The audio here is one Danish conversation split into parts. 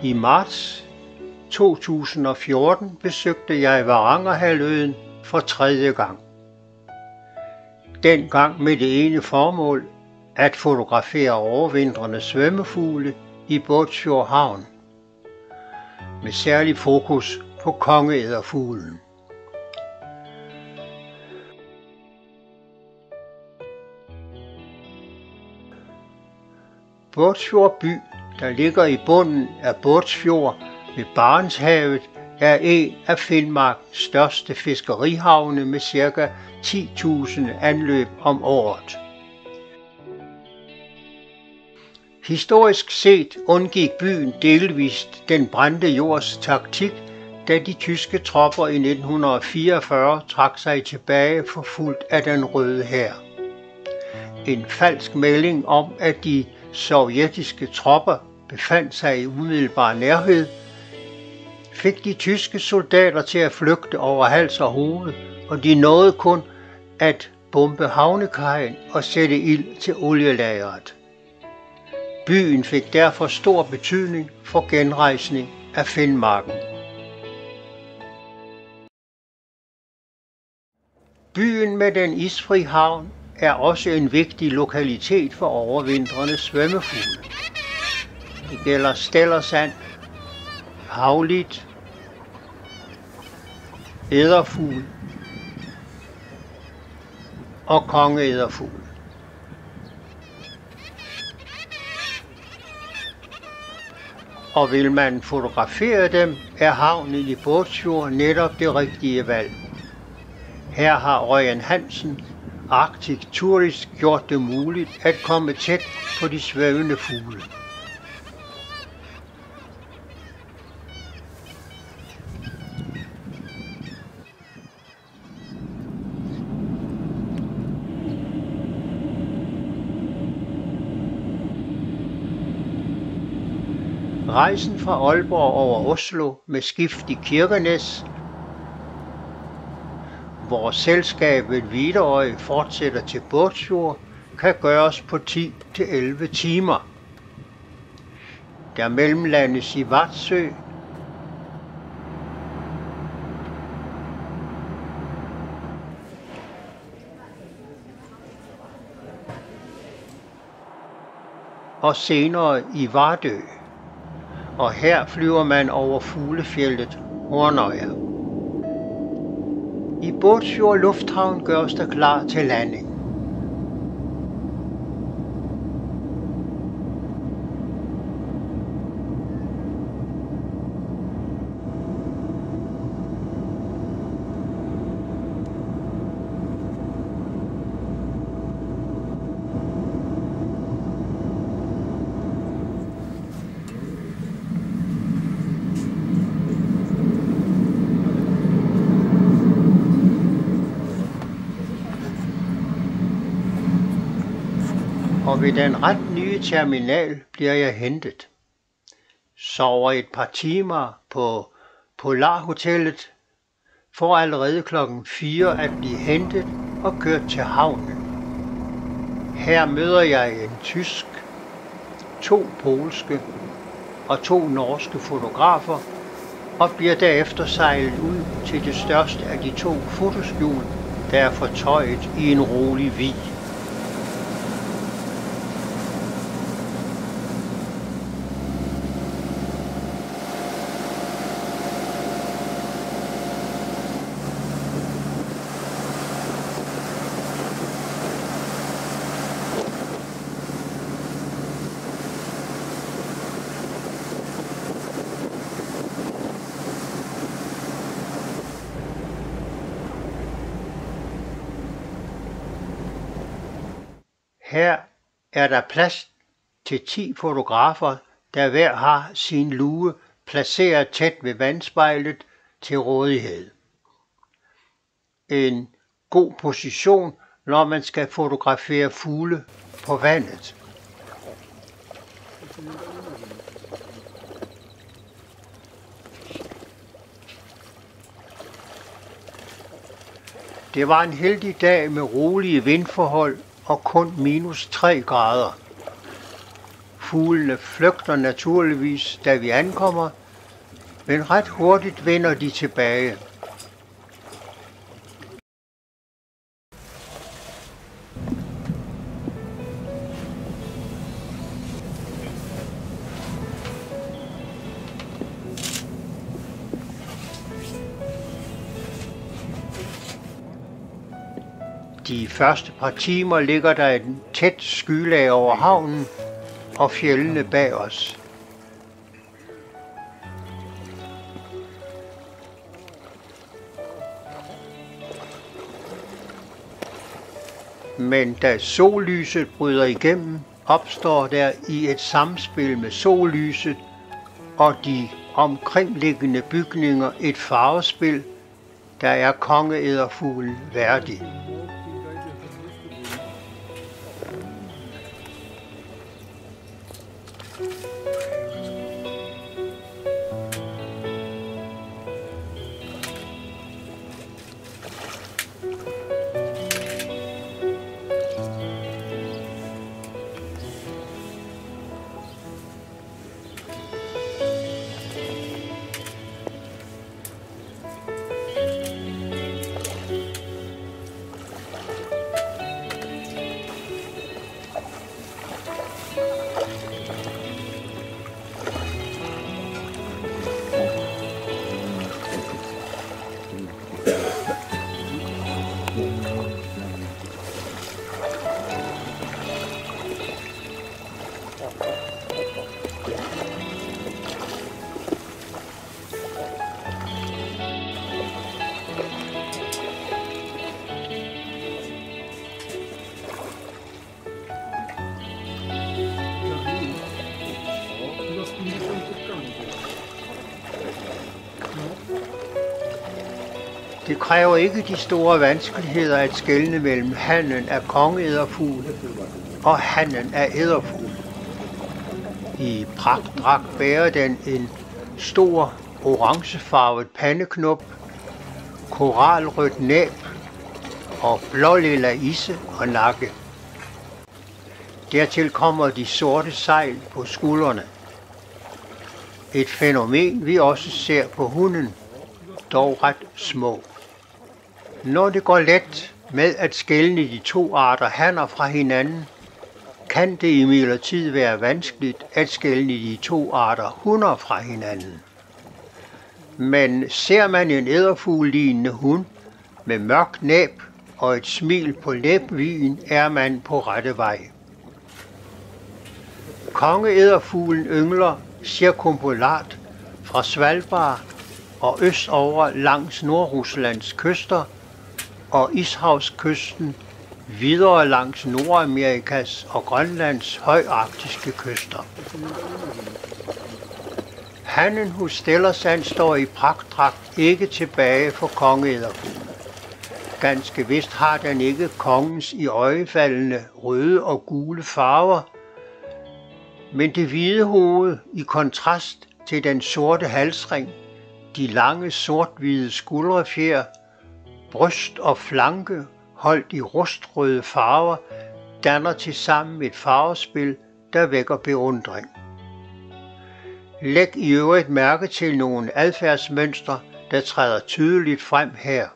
I marts 2014 besøgte jeg Varangerhalvøen for 3. gang. Dengang med det ene formål at fotografere overvintrende svømmefugle i Båtsfjord Havn, med særlig fokus på kongeedderfuglen. Båtsfjord by, der ligger i bunden af Båtsfjord ved Barentshavet, er en af Finnmarks største fiskerihavne med ca. 10.000 anløb om året. Historisk set undgik byen delvist den brændte jords taktik, da de tyske tropper i 1944 trak sig tilbage forfulgt af den Røde Hær. En falsk melding om, at de sovjetiske tropper befandt sig i umiddelbar nærhed, fik de tyske soldater til at flygte over hals og hoved, og de nåede kun at bombe havnekajen og sætte ild til olielageret. Byen fik derfor stor betydning for genrejsning af Finnmarken. Byen med den isfri havn er også en vigtig lokalitet for overvintrende svømmefugle. Det gælder stellersand, havlit, edderfugl og kongeedderfugl. Og vil man fotografere dem, er havnen i Båtsfjord netop det rigtige valg. Her har Røgen Hansen Arctic Tourist gjort det muligt at komme tæt på de svømmende fugle. Rejsen fra Aalborg over Oslo med skift i Kirkenes, hvor selskabet Widerøe fortsætter til Båtsfjord, kan gøres på 10-11 timer. Der mellemlandes i Vadsø, og senere i Vardø. Og her flyver man over fuglefjeldet Hornøya. I Båtsfjord Lufthavn gøres der klar til landing. Og ved den ret nye terminal bliver jeg hentet. Sover et par timer på Polarhotellet, for allerede klokken 4 at blive hentet og kørt til havnen. Her møder jeg en tysk, 2 polske og 2 norske fotografer, og bliver derefter sejlet ud til det største af de 2 fotoskjul, der er fortøjet i en rolig vig. Her er der plads til 10 fotografer, der hver har sin luge placeret tæt ved vandspejlet til rådighed. En god position, når man skal fotografere fugle på vandet. Det var en heldig dag med rolige vindforhold og kun -3 grader. Fuglene flygter naturligvis, da vi ankommer, men ret hurtigt vender de tilbage. De første par timer ligger der et tæt skylag over havnen og fjellene bag os. Men da sollyset bryder igennem, opstår der i et samspil med sollyset og de omkringliggende bygninger et farvespil, der er kongeedderfuglen værdig. Det kræver ikke de store vanskeligheder at skelne mellem hannen af kongeedderfugl og hannen af edderfugl. I pragtdragt bærer den en stor orangefarvet pandeknop, koralrødt næb og blålilla isse og nakke. Dertil kommer de sorte segl på skuldrene. Et fænomen vi også ser på hunden, dog ret små. Når det går let med at skelne de to arter hanner fra hinanden, kan det imidlertid være vanskeligt at skelne de to arter hunner fra hinanden. Men ser man en edderfuglelignende hund med mørkt næb og et smil på læbvigen, er man på rette vej. Kongeedderfuglen yngler cirkumpolat fra Svalbard og østover langs Nordruslands kyster og Ishavskysten, videre langs Nordamerikas og Grønlands højarktiske kyster. Hannen hos Stellersand står i pragtdragt ikke tilbage for kongeedderfuglen. Ganske vist har den ikke kongens iøjefaldende røde og gule farver, men det hvide hoved i kontrast til den sorte halsring, de lange sort-hvide skuldrefjer, bryst og flanke holdt i rustrøde farver, danner tilsammen et farvespil, der vækker beundring. Læg i øvrigt mærke til nogle adfærdsmønstre, der træder tydeligt frem her.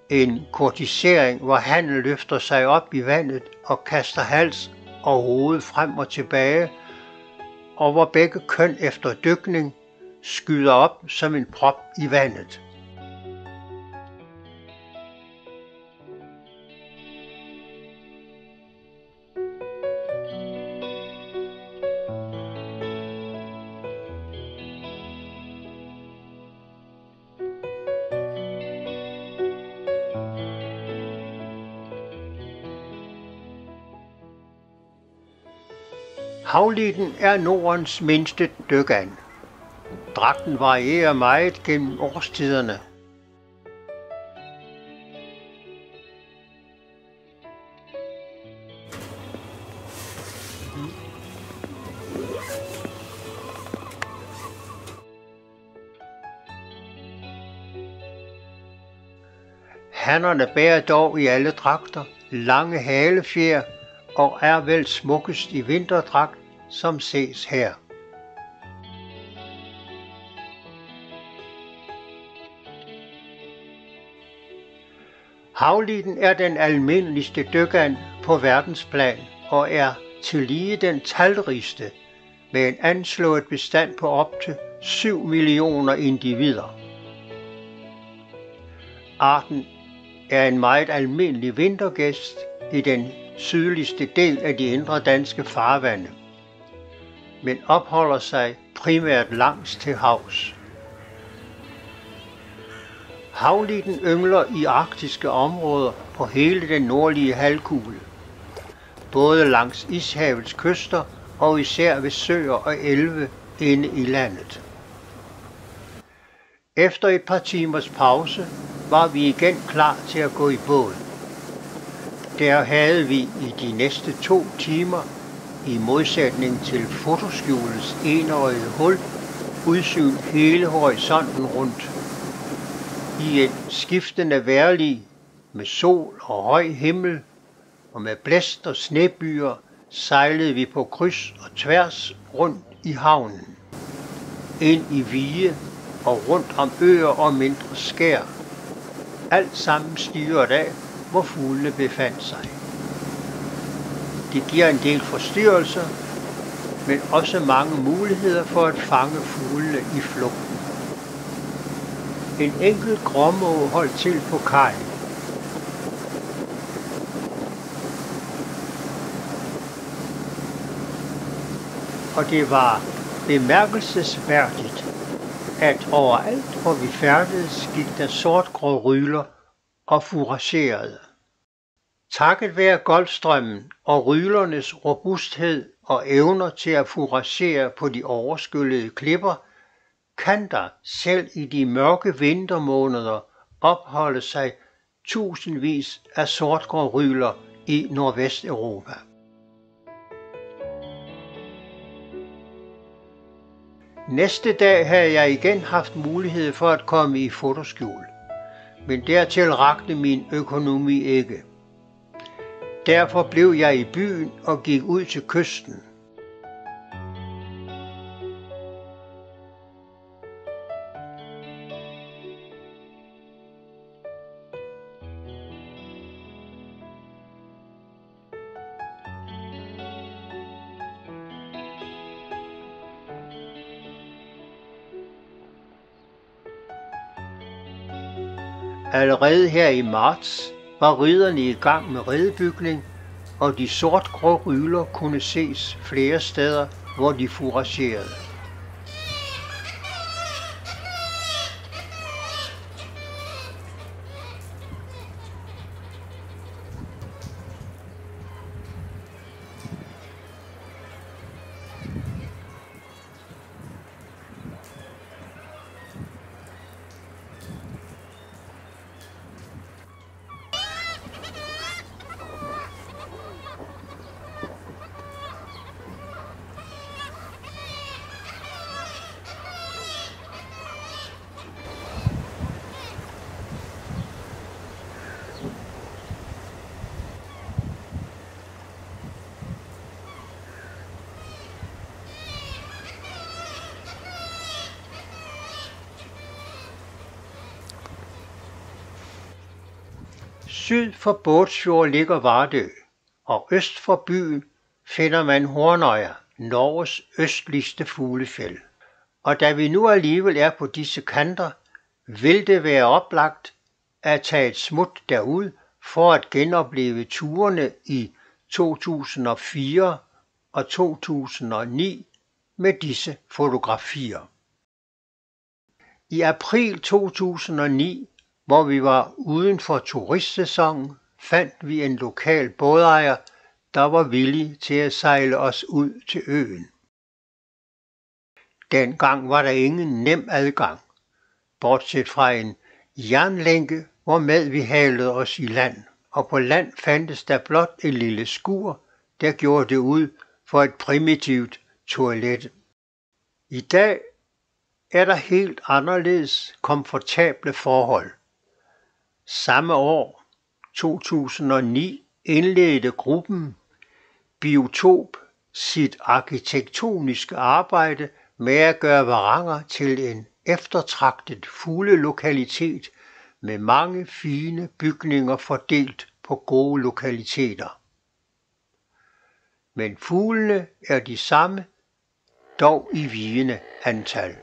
En kortisering, hvor hannen løfter sig op i vandet og kaster hals og hoved frem og tilbage, og hvor begge køn efter dykning skyder op som en prop i vandet. Havlitten er Nordens mindste dykand. Dragten varierer meget gennem årstiderne. Hannerne bærer dog i alle dragter lange halefjer og er vel smukkest i vinterdragt, som ses her. Havliden er den almindeligste dykand på verdensplan og er tillige den talrigste med en anslået bestand på op til 7 millioner individer. Arten er en meget almindelig vintergæst i den sydligste del af de indre danske farvande, men opholder sig primært langs til havs. Havliden yngler i arktiske områder på hele den nordlige halvkugle, både langs Ishavets kyster og især ved søer og elve inde i landet. Efter et par timers pause var vi igen klar til at gå i båd. Der havde vi i de næste 2 timer, i modsætning til fotoskjulets enøjede hul, udsyn hele horisonten rundt. I et skiftende vejrlig med sol og høj himmel og med blæst og snebyer sejlede vi på kryds og tværs rundt i havnen, ind i vige og rundt om øer og mindre skær, alt sammen styret af, hvor fuglene befandt sig. Det giver en del forstyrrelser, men også mange muligheder for at fange fuglene i flugten. En enkelt gråmåge holdt til på kajen. Og det var bemærkelsesværdigt, at overalt, hvor vi færdedes, gik der sortgrå ryler og fouragerede. Takket være Golfstrømmen og rylernes robusthed og evner til at fouragere på de overskyllede klipper, kan der selv i de mørke vintermåneder opholde sig tusindvis af sortgrå ryler i Nordvesteuropa. Næste dag havde jeg igen haft mulighed for at komme i fotoskjul, men dertil rakte min økonomi ikke. Derfor blev jeg i byen og gik ud til kysten. Allerede her i marts var ridderne i gang med redebygning, og de sortgrå ryler kunne ses flere steder, hvor de fouragerede. Syd for Båtsfjord ligger Vardø, og øst for byen finder man Hornøya, Norges østligste fuglefjeld. Og da vi nu alligevel er på disse kanter, vil det være oplagt at tage et smut derud for at genopleve turene i 2004 og 2009 med disse fotografier. I april 2009, hvor vi var uden for turistsæsonen, fandt vi en lokal bådejer, der var villig til at sejle os ud til øen. Dengang var der ingen nem adgang, bortset fra en jernlænke, hvormed vi halede os i land, og på land fandtes der blot et lille skur, der gjorde det ud for et primitivt toilet. I dag er der helt anderledes komfortable forhold. Samme år, 2009, indledte gruppen Biotop sit arkitektoniske arbejde med at gøre Varanger til en eftertragtet fuglelokalitet med mange fine bygninger fordelt på gode lokaliteter. Men fuglene er de samme, dog i vigende antal.